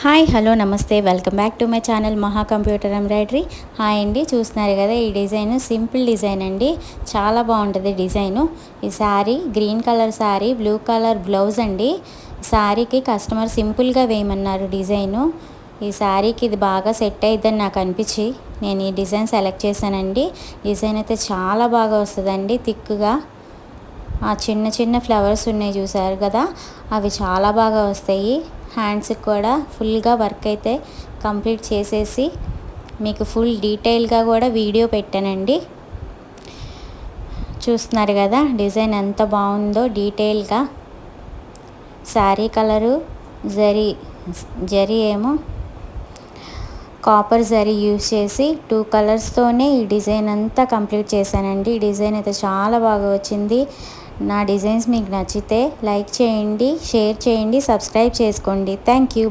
Hi hello నమస్తే welcome back to my channel మహా computer embroidery. Hi అండి, చూస్తున్నారు కదా ఈ డిజైన్ సింపుల్ డిజైన్ అండి. చాలా బాగుంటుంది డిజైను. ఈ sari green colour sari, blue colour blouse అండి. శారీకి కస్టమర్ సింపుల్గా వేయమన్నారు డిజైను. ఈ శారీకి ఇది బాగా సెట్ అయిద్దని నాకు అనిపించి నేను ఈ డిజైన్ సెలెక్ట్ చేశానండి. డిజైన్ అయితే చాలా బాగా వస్తుందండి. థిక్గా ఆ చిన్న చిన్న ఫ్లవర్స్ ఉన్నాయి చూసారు కదా, అవి చాలా బాగా వస్తాయి. హ్యాండ్స్కి కూడా ఫుల్గా వర్క్ అయితే కంప్లీట్ చేసేసి మీకు ఫుల్ డీటెయిల్గా కూడా వీడియో పెట్టానండి. చూస్తున్నారు కదా డిజైన్ ఎంత బాగుందో డీటెయిల్గా. శారీ కలరు జరీ ఏమో కాపర్ జరీ యూజ్ చేసి 2 కలర్స్తోనే ఈ డిజైన్ అంతా కంప్లీట్ చేశానండి. ఈ డిజైన్ అయితే చాలా బాగా వచ్చింది. నా డిజైన్స్ మీకు నచ్చితే లైక్ చేయండి, షేర్ చేయండి, సబ్స్క్రైబ్ చేసుకోండి. Thank you.